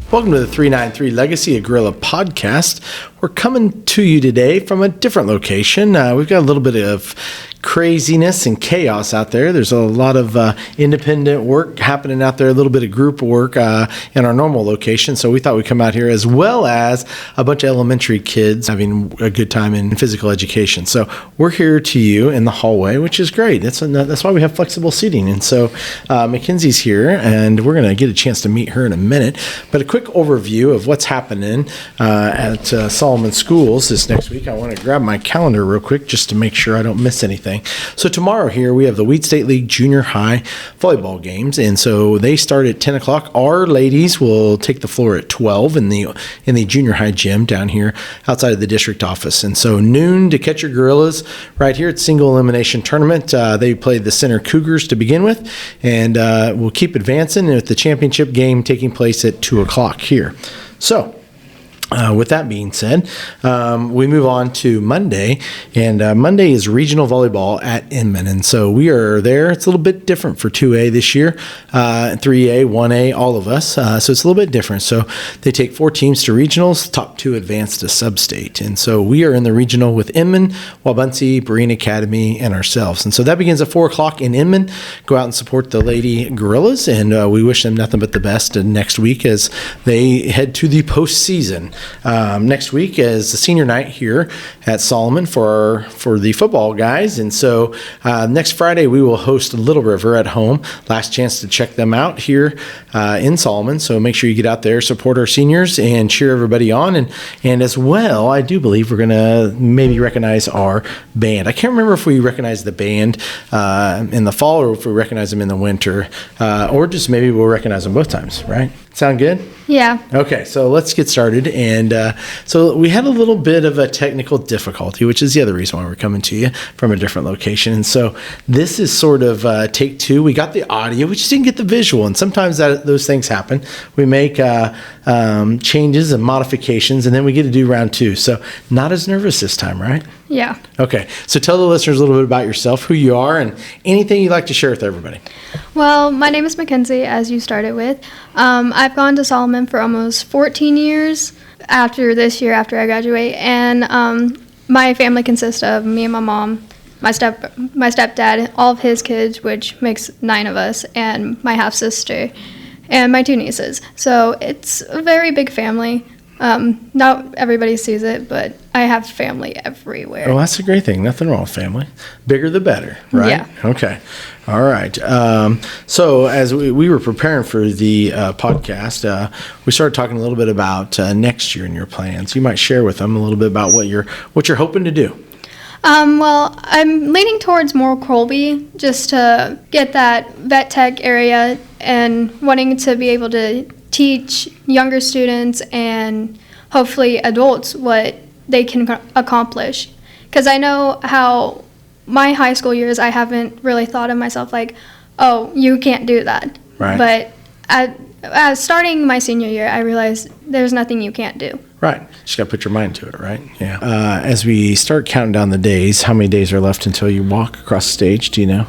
Welcome to the 393 Legacy of Gorilla podcast. We're coming to you today from a different location. We've got a little bit of craziness and chaos out there. There's a lot of independent work happening out there, a little bit of group work in our normal location. So we thought we'd come out here, as well as a bunch of elementary kids having a good time in physical education. So we're here to you in the hallway, which is great. That's why we have flexible seating. And so McKenzie's here, and we're going to get a chance to meet her in a minute. But a quick overview of what's happening at Solomon Schools this next week. I want to grab my calendar real quick just to make sure I don't miss anything. So tomorrow here we have the Wheat State League Junior High volleyball games, and so they start at 10 o'clock. Our ladies will take the floor at 12 in the junior high gym down here outside of the district office. And so noon to catch your Gorillas right here at single elimination tournament. They played the Center Cougars to begin with, and we'll keep advancing with the championship game taking place at 2 o'clock here. So with that being said, we move on to Monday, and Monday is regional volleyball at Inman, and so we are there. It's a little bit different for 2A this year, 3A, 1A, all of us, so it's a little bit different. So they take 4 teams to regionals, top 2 advance to sub-state, and so we are in the regional with Inman, Wabunsee, Breen Academy, and ourselves, and so that begins at 4 o'clock in Inman. Go out and support the Lady Gorillas, and we wish them nothing but the best next week as they head to the postseason. Next week is the senior night here at Solomon for the football guys, and so next Friday we will host Little River at home. Last chance to check them out here in Solomon, so make sure you get out there, support our seniors, and cheer everybody on. And as well, I do believe we're going to maybe recognize our band. I can't remember if we recognize the band in the fall or if we recognize them in the winter, or just maybe we'll recognize them both times, right? Sound good? Yeah. Okay, so let's get started. And so we had a little bit of a technical difficulty, which is the other reason why we're coming to you from a different location. And so this is sort of take 2. We got the audio, we just didn't get the visual. And sometimes those things happen. We make changes and modifications, and then we get to do round 2. So not as nervous this time, right? Yeah. Okay, so tell the listeners a little bit about yourself, who you are, and anything you'd like to share with everybody. Well, my name is McKenzie, as you started with. I've gone to Solomon for almost 14 years after this year, after I graduate, and my family consists of me and my mom, my stepdad, all of his kids, which makes 9 of us, and my half-sister, and my 2 nieces. So it's a very big family. Not everybody sees it, but I have family everywhere. Well, that's a great thing. Nothing wrong with family. Bigger the better, right? Yeah. Okay. All right. So as we were preparing for the podcast, we started talking a little bit about next year and your plans. You might share with them a little bit about what you're hoping to do. Well, I'm leaning towards more Colby, just to get that vet tech area and wanting to be able to teach younger students and hopefully adults what they can accomplish. Because I know how my high school years, I haven't really thought of myself like, oh, you can't do that. Right. But starting my senior year, I realized there's nothing you can't do. Right. Just got to put your mind to it, right? Yeah. As we start counting down the days, how many days are left until you walk across the stage? Do you know?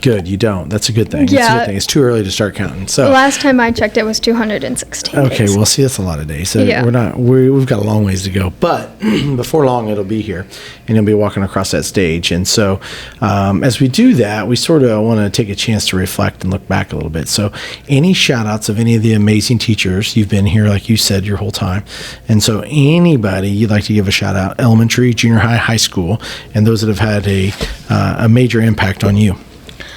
Good, you don't. That's a good thing. Yeah. That's a good thing. It's too early to start counting. So the last time I checked, it was 216 okay, days. well, see, that's a lot of days. So Yeah. we've got a long ways to go. But before long, it'll be here, and you'll be walking across that stage. And so as we do that, we sort of want to take a chance to reflect and look back a little bit. So any shout-outs of any of the amazing teachers? You've been here, like you said, your whole time. And so anybody you'd like to give a shout-out, elementary, junior high, high school, and those that have had a major impact on you.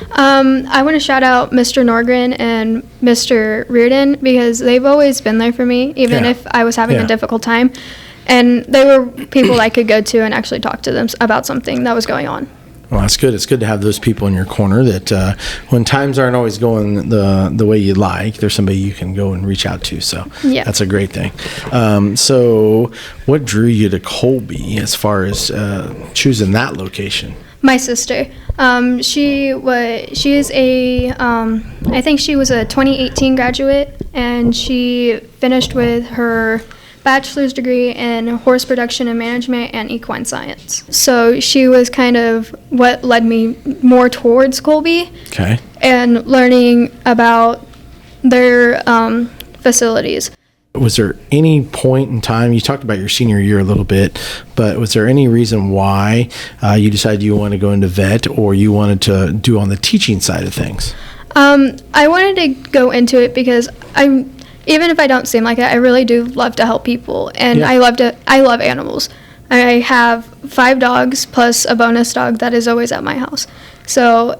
I want to shout out Mr. Norgren and Mr. Reardon because they've always been there for me, even if I was having a difficult time. And they were people I could go to and actually talk to them about something that was going on. Well, that's good. It's good to have those people in your corner that when times aren't always going the way you'd like, there's somebody you can go and reach out to. So that's a great thing. So what drew you to Colby as far as choosing that location? My sister. She is I think she was a 2018 graduate, and she finished with her bachelor's degree in horse production and management and equine science. So she was kind of what led me more towards Colby. Okay. And learning about their facilities. Was there any point in time, you talked about your senior year a little bit, but was there any reason why you decided you wanted to go into vet or you wanted to do on the teaching side of things? I wanted to go into it because even if I don't seem like it, I really do love to help people, and Yeah. I love animals. I have 5 dogs plus a bonus dog that is always at my house. So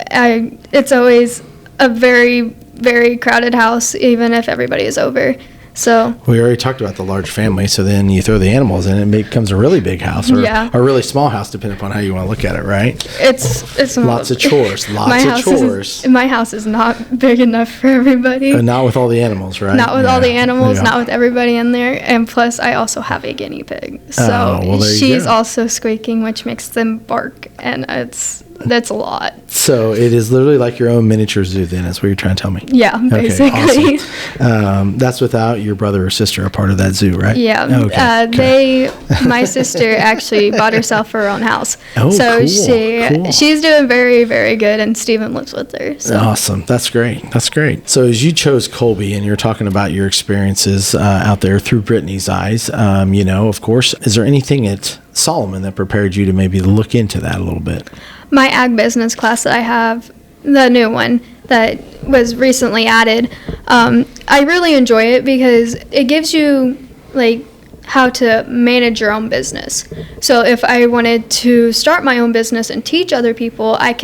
it's always a very, very crowded house, even if everybody is over. So We already talked about the large family, so then you throw the animals in, it becomes a really big house or Yeah. a really small house, depending upon how you want to look at it, right? it's not, Lots of chores, my house is not big enough for everybody. But not with all the animals, right? Not with all the animals, Yeah. not with everybody in there, and plus I also have a guinea pig. So well, there you she's go. also squeaking, which makes them bark, and that's a lot. So it is literally like your own miniature zoo then, is what you're trying to tell me. Yeah, basically. Awesome. That's without your brother or sister a part of that zoo, right? Yeah, Okay. my sister actually bought herself her own house. Oh, so cool. she's doing very, very good, and Steven lives with her. So. Awesome. That's great. That's great. So as you chose Colby and you're talking about your experiences out there through Brittany's eyes, of course, is there anything at Solomon that prepared you to maybe look into that a little bit? My ag business class that I have, the new one that was recently added, I really enjoy it because it gives you like how to manage your own business. So if I wanted to start my own business and teach other people, I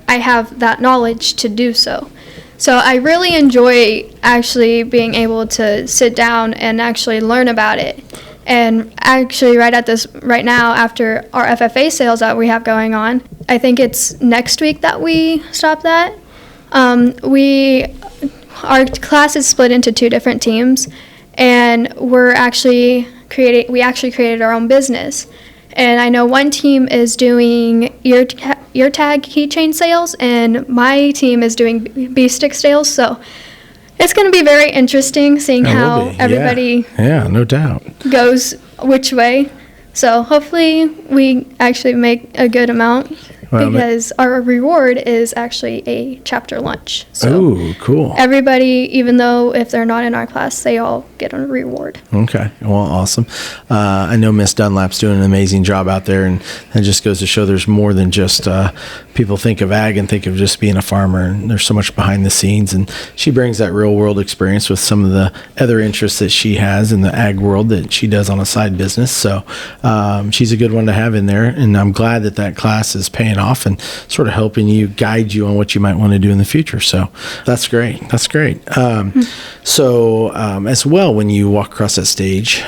have that knowledge to do so. So I really enjoy actually being able to sit down and actually learn about it. And actually right now, after our FFA sales that we have going on, I think it's next week that we stop that. Our class is split into 2 different teams, and we actually created our own business. And I know one team is doing ear tag keychain sales, and my team is doing bee stick sales. So it's going to be very interesting seeing how everybody Yeah, no doubt. goes which way. So hopefully we actually make a good amount because our reward is actually a chapter lunch. So Oh, cool. everybody, even though if they're not in our class, they all get a reward. Okay. Well, awesome. I know Miss Dunlap's doing an amazing job out there, and it just goes to show there's more than just people think of ag and think of just being a farmer, and there's so much behind the scenes, and she brings that real world experience with some of the other interests that she has in the ag world that she does on a side business. So she's a good one to have in there, and I'm glad that class is paying off and sort of helping you, guide you on what you might want to do in the future. So that's great. That's great. So as well, when you walk across that stage,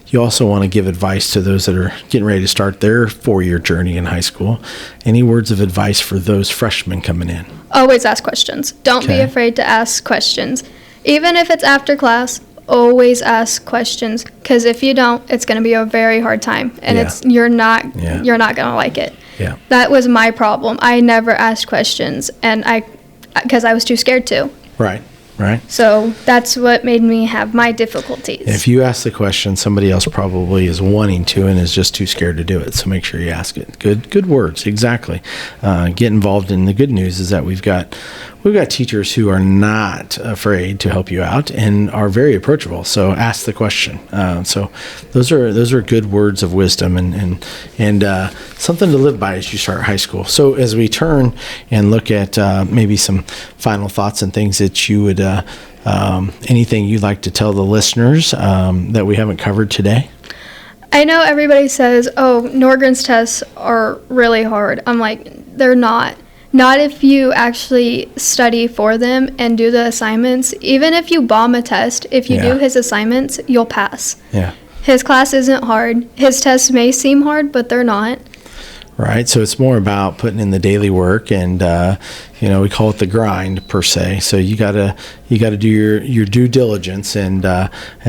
you also want to give advice to those that are getting ready to start their 4-year journey in high school. Any words of advice for those freshmen coming in? Always ask questions. Don't be afraid to ask questions. Even if it's after class, always ask questions, because if you don't, it's going to be a very hard time, and you're not going to like it. Yeah. That was my problem. I never asked questions, and because I was too scared to. Right. So that's what made me have my difficulties. If you ask the question, somebody else probably is wanting to and is just too scared to do it. So make sure you ask it. Good words. Exactly. Get involved. And the good news is that we've got teachers who are not afraid to help you out and are very approachable. So ask the question. So those are good words of wisdom and something to live by as you start high school. So as we turn and look at maybe some final thoughts and things that you would, anything you'd like to tell the listeners that we haven't covered today? I know everybody says, oh, Norgren's tests are really hard. I'm like, they're not. Not if you actually study for them and do the assignments. Even if you bomb a test, if you do his assignments, you'll pass. Yeah. His class isn't hard. His tests may seem hard, but they're not. Right. So it's more about putting in the daily work, and we call it the grind per se. So you gotta do your due diligence and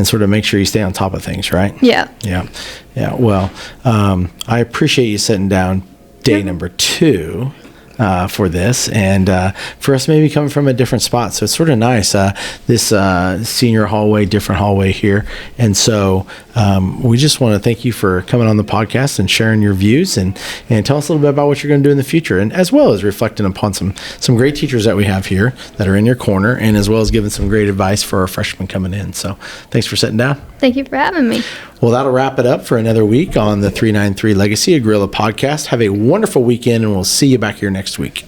sort of make sure you stay on top of things, right? Yeah. Yeah. Well, I appreciate you sitting down day number 2. For this, and for us maybe coming from a different spot. So it's sort of nice, this senior hallway, different hallway here. And so we just want to thank you for coming on the podcast and sharing your views and tell us a little bit about what you're going to do in the future, and as well as reflecting upon some great teachers that we have here that are in your corner, and as well as giving some great advice for our freshmen coming in. So thanks for sitting down. Thank you for having me. Well, that'll wrap it up for another week on the 393 Legacy, a Gorilla podcast. Have a wonderful weekend, and we'll see you back here next week.